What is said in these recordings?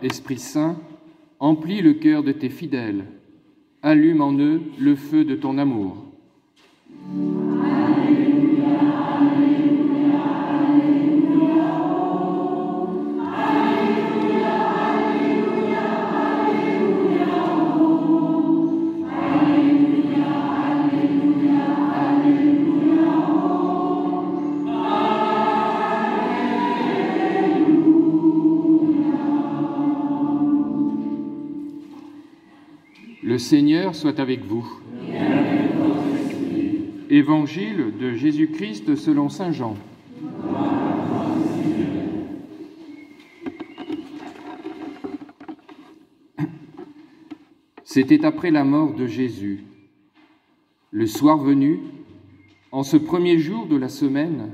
Esprit Saint, emplis le cœur de tes fidèles, allume en eux le feu de ton amour. Le Seigneur soit avec vous. Évangile de Jésus-Christ selon saint Jean. C'était après la mort de Jésus. Le soir venu, en ce premier jour de la semaine,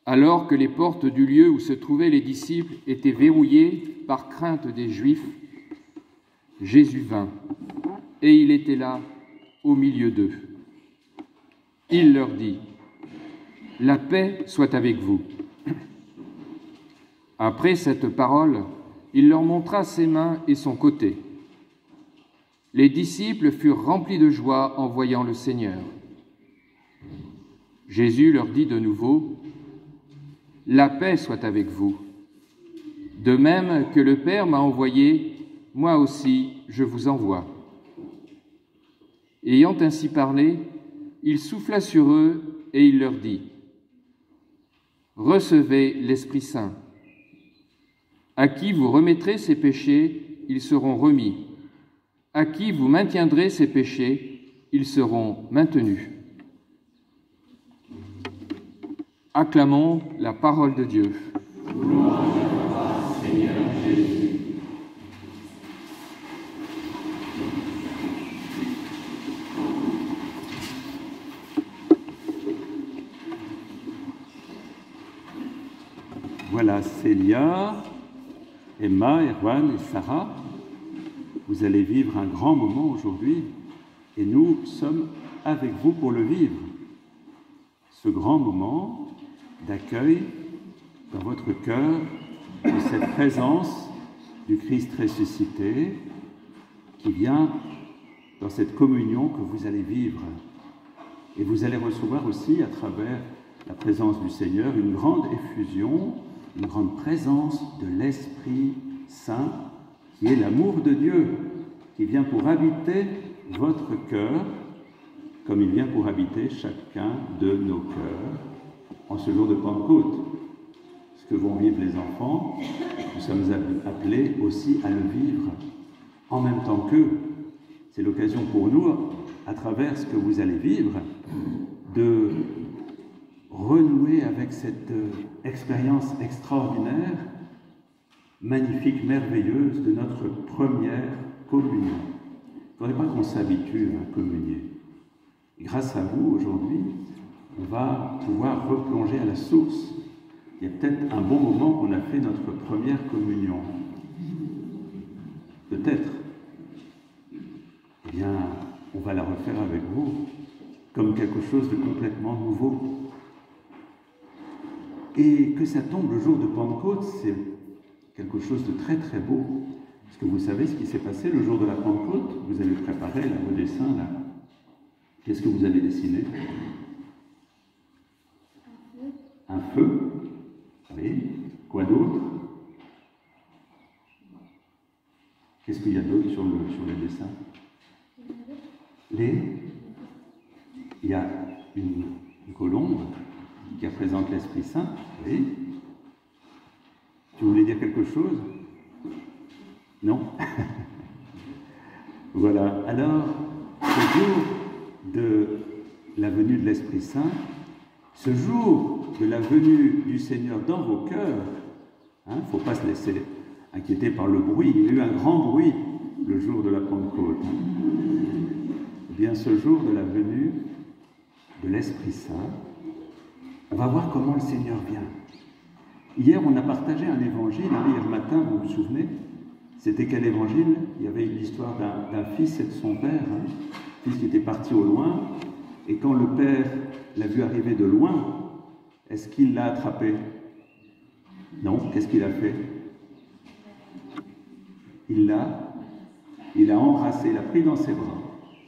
alors que les portes du lieu où se trouvaient les disciples étaient verrouillées par crainte des Juifs, Jésus vint, et il était là, au milieu d'eux. Il leur dit : « La paix soit avec vous. » Après cette parole, il leur montra ses mains et son côté. Les disciples furent remplis de joie en voyant le Seigneur. Jésus leur dit de nouveau : « La paix soit avec vous. De même que le Père m'a envoyé, moi aussi je vous envoie. » Ayant ainsi parlé, il souffla sur eux et il leur dit : « Recevez l'Esprit Saint. À qui vous remettrez ses péchés, ils seront remis. À qui vous maintiendrez ses péchés, ils seront maintenus. » Acclamons la parole de Dieu. Gloire à toi, Seigneur Jésus. Voilà Célia, Emma, Erwan et Sarah. Vous allez vivre un grand moment aujourd'hui et nous sommes avec vous pour le vivre. Ce grand moment d'accueil dans votre cœur de cette présence du Christ ressuscité qui vient dans cette communion que vous allez vivre. Et vous allez recevoir aussi à travers la présence du Seigneur une grande effusion, une grande présence de l'Esprit Saint, qui est l'amour de Dieu, qui vient pour habiter votre cœur, comme il vient pour habiter chacun de nos cœurs en ce jour de Pentecôte. Ce que vont vivre les enfants, nous sommes appelés aussi à le vivre en même temps qu'eux. C'est l'occasion pour nous, à travers ce que vous allez vivre, de renouer avec cette expérience extraordinaire, magnifique, merveilleuse de notre première communion. Il ne faudrait pas qu'on s'habitue à communier. Et grâce à vous, aujourd'hui, on va pouvoir replonger à la source. Il y a peut-être un bon moment qu'on a fait notre première communion. Peut-être. Eh bien, on va la refaire avec vous, comme quelque chose de complètement nouveau. Et que ça tombe le jour de Pentecôte, c'est quelque chose de très très beau. Parce que vous savez ce qui s'est passé le jour de la Pentecôte. Vous avez préparé là, vos dessins là. Qu'est-ce que vous avez dessiné? Un feu. Oui. Quoi d'autre? Qu'est-ce qu'il y a d'autre sur le dessin? Il y a une colombe qui représente l'Esprit Saint. Oui. Tu voulais dire quelque chose? Non? Voilà. Alors, ce jour de la venue de l'Esprit Saint, ce jour de la venue du Seigneur dans vos cœurs, il ne faut pas se laisser inquiéter par le bruit. Il y a eu un grand bruit le jour de la Pentecôte. Eh bien, ce jour de la venue de l'Esprit Saint, on va voir comment le Seigneur vient. Hier, on a partagé un évangile, hier matin, vous vous souvenez? C'était quel évangile? Il y avait l'histoire d'un fils et de son père, fils qui était parti au loin, et quand le père l'a vu arriver de loin, est-ce qu'il l'a attrapé? Non, qu'est-ce qu'il a fait? il l'a embrassé, il l'a pris dans ses bras.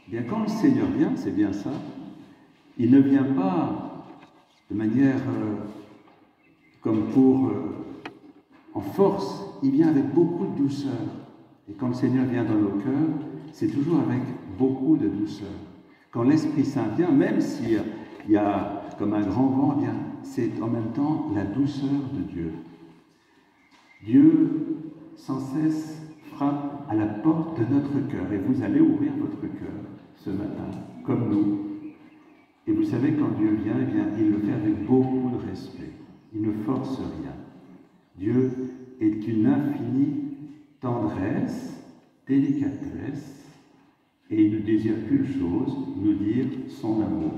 Eh bien, quand le Seigneur vient, c'est bien ça, il ne vient pas de manière comme en force, il vient avec beaucoup de douceur. Et quand le Seigneur vient dans nos cœurs, c'est toujours avec beaucoup de douceur. Quand l'Esprit Saint vient, même s'il y a comme un grand vent, eh bien, c'est en même temps la douceur de Dieu. Dieu, sans cesse, frappe à la porte de notre cœur. Et vous allez ouvrir votre cœur ce matin, comme nous. Et vous savez, quand Dieu vient, eh bien, il le fait avec beaucoup de respect. Il ne force rien. Dieu est une infinie tendresse, délicatesse, et il ne désire qu'une chose, nous dire son amour.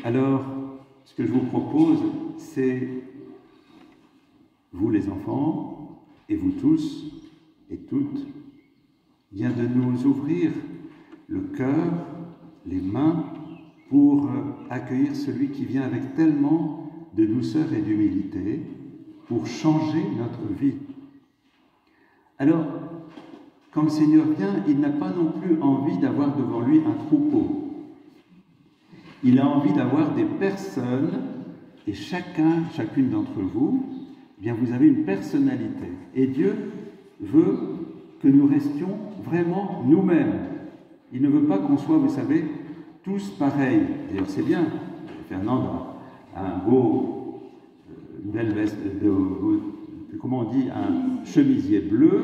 Alors, ce que je vous propose, c'est, vous les enfants, et vous tous et toutes, bien de nous ouvrir le cœur, les mains, pour accueillir celui qui vient avec tellement de douceur et d'humilité, pour changer notre vie. Alors, quand le Seigneur vient, il n'a pas non plus envie d'avoir devant lui un troupeau. Il a envie d'avoir des personnes, et chacune d'entre vous, eh bien vous avez une personnalité. Et Dieu veut que nous restions vraiment nous-mêmes. Il ne veut pas qu'on soit, vous savez, tous pareils. D'ailleurs, c'est bien. Fernand a une belle veste, comment on dit, un chemisier bleu.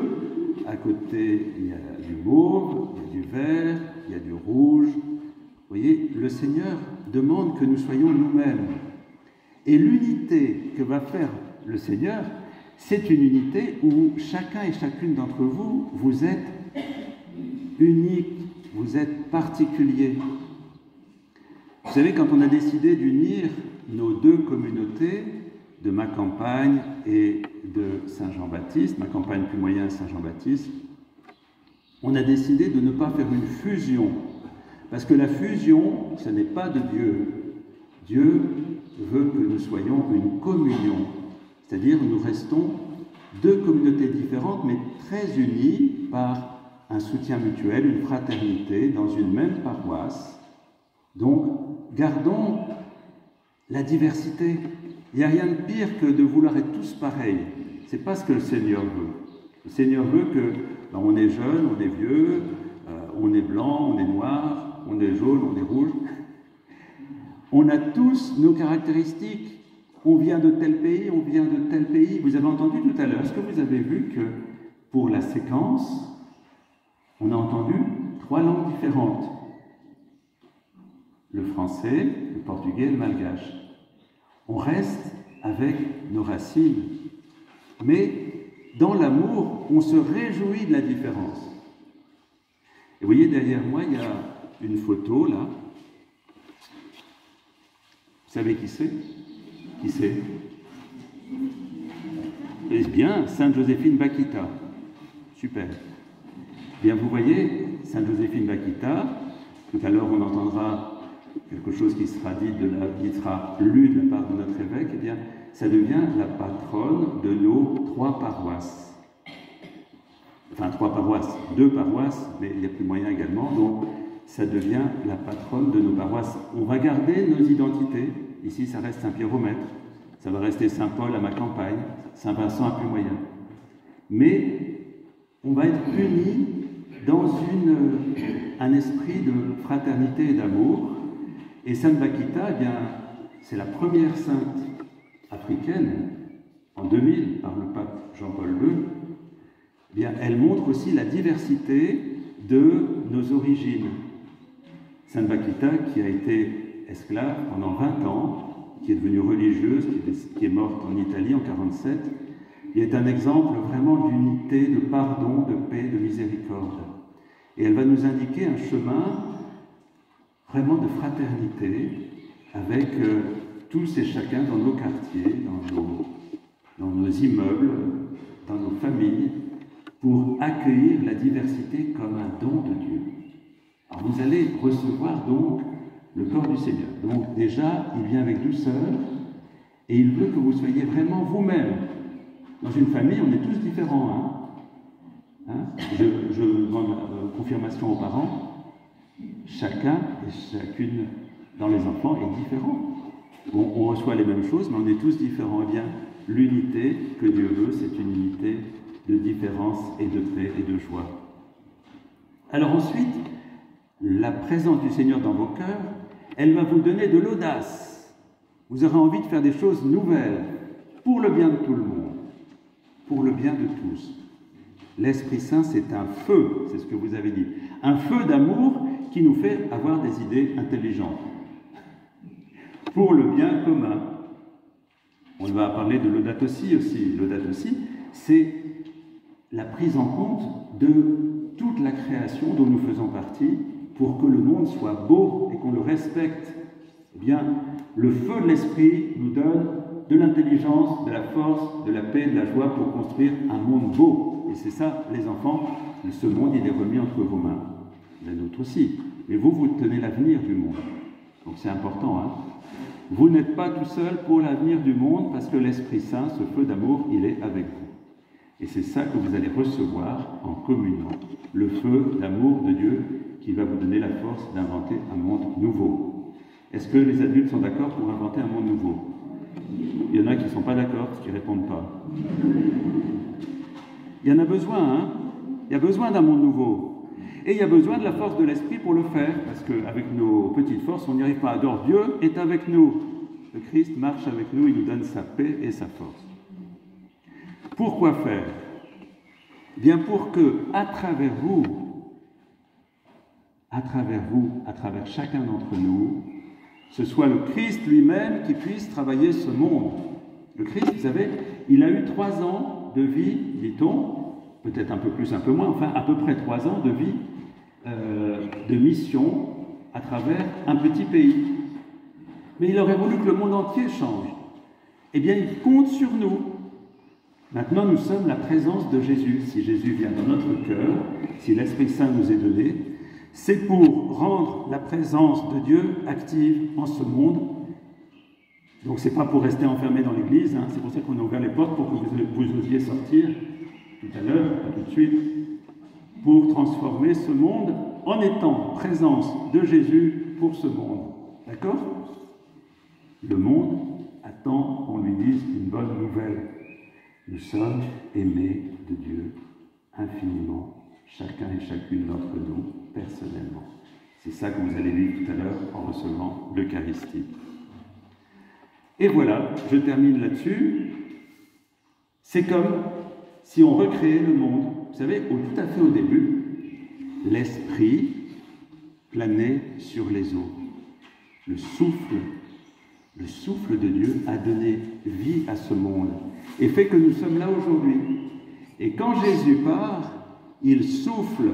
À côté, il y a du mauve, il y a du vert, il y a du rouge. Vous voyez, le Seigneur demande que nous soyons nous-mêmes. Et l'unité que va faire le Seigneur, c'est une unité où chacun et chacune d'entre vous, vous êtes unique, vous êtes particulier. Vous savez, quand on a décidé d'unir nos deux communautés, de ma campagne et de Saint-Jean-Baptiste, ma campagne plus moyen Saint-Jean-Baptiste, on a décidé de ne pas faire une fusion. Parce que la fusion, ce n'est pas de Dieu. Dieu veut que nous soyons une communion. C'est-à-dire que nous restons deux communautés différentes, mais très unies par un soutien mutuel, une fraternité, dans une même paroisse. Donc, gardons la diversité. Il n'y a rien de pire que de vouloir être tous pareils. Ce n'est pas ce que le Seigneur veut. Le Seigneur veut que on est jeune, on est vieux, on est blanc, on est noir, on est jaune, on est rouge. On a tous nos caractéristiques. On vient de tel pays, on vient de tel pays. Vous avez entendu tout à l'heure, est-ce que vous avez vu que pour la séquence, on a entendu 3 langues différentes? Le français, le portugais et le malgache. On reste avec nos racines. Mais dans l'amour, on se réjouit de la différence. Et vous voyez, derrière moi, il y a une photo, là. Vous savez qui c'est? Qui c'est? Eh bien, Sainte Joséphine Bakhita. Super. Bien, vous voyez, Sainte Joséphine Bakhita, tout à l'heure on entendra quelque chose qui sera dit, qui sera lu de la part de notre évêque, eh bien, ça devient la patronne de nos 3 paroisses. Enfin, 3 paroisses, 2 paroisses, mais il n'y a plus moyen également, donc ça devient la patronne de nos paroisses. On va garder nos identités. Ici, ça reste Saint-Pierre au Maître, ça va rester Saint-Paul à ma campagne, Saint-Vincent à plus moyen. Mais on va être unis dans un esprit de fraternité et d'amour. Et Sainte Bakhita, eh bien, c'est la première sainte africaine, en 2000, par le pape Jean-Paul II. Eh bien, elle montre aussi la diversité de nos origines. Sainte Bakhita, qui a été esclave pendant 20 ans, qui est devenue religieuse, qui est morte en Italie en 1947, il est un exemple vraiment d'unité, de pardon, de paix, de miséricorde. Et elle va nous indiquer un chemin vraiment de fraternité avec tous et chacun dans nos quartiers, dans nos immeubles, dans nos familles, pour accueillir la diversité comme un don de Dieu. Alors vous allez recevoir donc le corps du Seigneur. Donc déjà, il vient avec douceur et il veut que vous soyez vraiment vous-même. Dans une famille, on est tous différents. Je demande confirmation aux parents. Chacun et chacune dans les enfants est différent. On reçoit les mêmes choses, mais on est tous différents. Eh bien, l'unité que Dieu veut, c'est une unité de différence et de paix et de joie. Alors ensuite, la présence du Seigneur dans vos cœurs, elle va vous donner de l'audace. Vous aurez envie de faire des choses nouvelles pour le bien de tout le monde, pour le bien de tous. L'Esprit Saint, c'est un feu, c'est ce que vous avez dit, un feu d'amour qui nous fait avoir des idées intelligentes pour le bien commun. On va parler de Laudato Si aussi. Laudato Si, c'est la prise en compte de toute la création dont nous faisons partie pour que le monde soit beau et qu'on le respecte. Eh bien, le feu de l'Esprit nous donne de l'intelligence, de la force, de la paix, de la joie pour construire un monde beau. Et c'est ça, les enfants, ce monde, il est remis entre vos mains. La nôtre aussi. Mais vous tenez l'avenir du monde. Donc c'est important, Vous n'êtes pas tout seul pour l'avenir du monde parce que l'Esprit Saint, ce feu d'amour, il est avec vous. Et c'est ça que vous allez recevoir en communion, le feu d'amour de Dieu qui va vous donner la force d'inventer un monde nouveau. Est-ce que les adultes sont d'accord pour inventer un monde nouveau? Il y en a qui ne sont pas d'accord, qui ne répondent pas. Il y en a besoin, Il y a besoin d'un monde nouveau. Et il y a besoin de la force de l'Esprit pour le faire, parce qu'avec nos petites forces, on n'y arrive pas. Alors Dieu est avec nous. Le Christ marche avec nous, il nous donne sa paix et sa force. Pourquoi faire? Bien pour que, à travers vous, à travers chacun d'entre nous, ce soit le Christ lui-même qui puisse travailler ce monde. Le Christ, vous savez, il a eu 3 ans de vie, dit-on, peut-être un peu plus, un peu moins, enfin à peu près 3 ans de vie, de mission à travers un petit pays. Mais il aurait voulu que le monde entier change. Eh bien, il compte sur nous. Maintenant, nous sommes la présence de Jésus. Si Jésus vient dans notre cœur, si l'Esprit Saint nous est donné, c'est pour rendre la présence de Dieu active en ce monde. Donc, ce n'est pas pour rester enfermé dans l'Église, c'est pour ça qu'on a ouvert les portes pour que vous osiez sortir tout à l'heure, pas tout de suite, pour transformer ce monde en étant présence de Jésus pour ce monde. D'accord? Le monde attend qu'on lui dise une bonne nouvelle. Nous sommes aimés de Dieu infiniment, chacun et chacune d'entre nous, personnellement. C'est ça que vous allez vivre tout à l'heure en recevant l'Eucharistie. Et voilà, je termine là-dessus. C'est comme si on recréait le monde. Vous savez, tout à fait au début, l'Esprit planait sur les eaux. Le souffle de Dieu a donné vie à ce monde et fait que nous sommes là aujourd'hui. Et quand Jésus part, il souffle.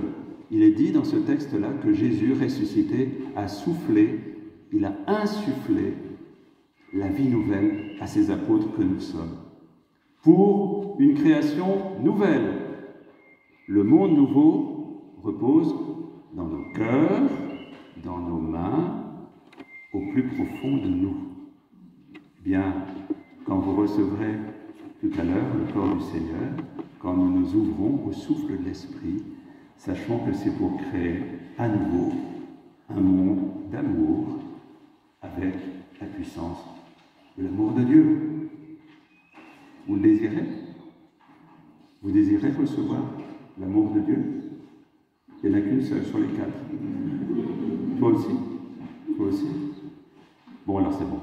Il est dit dans ce texte-là que Jésus, ressuscité, a soufflé, il a insufflé la vie nouvelle à ses apôtres que nous sommes. Pour une création nouvelle. Le monde nouveau repose dans nos cœurs, dans nos mains, au plus profond de nous. Bien, quand vous recevrez tout à l'heure le corps du Seigneur, quand nous nous ouvrons au souffle de l'Esprit, sachons que c'est pour créer à nouveau un monde d'amour avec la puissance de l'amour de Dieu. Vous le désirez? Vous désirez recevoir l'amour de Dieu? Il n'y en a qu'une seule sur les 4. Toi aussi? Toi aussi? Bon, alors c'est bon.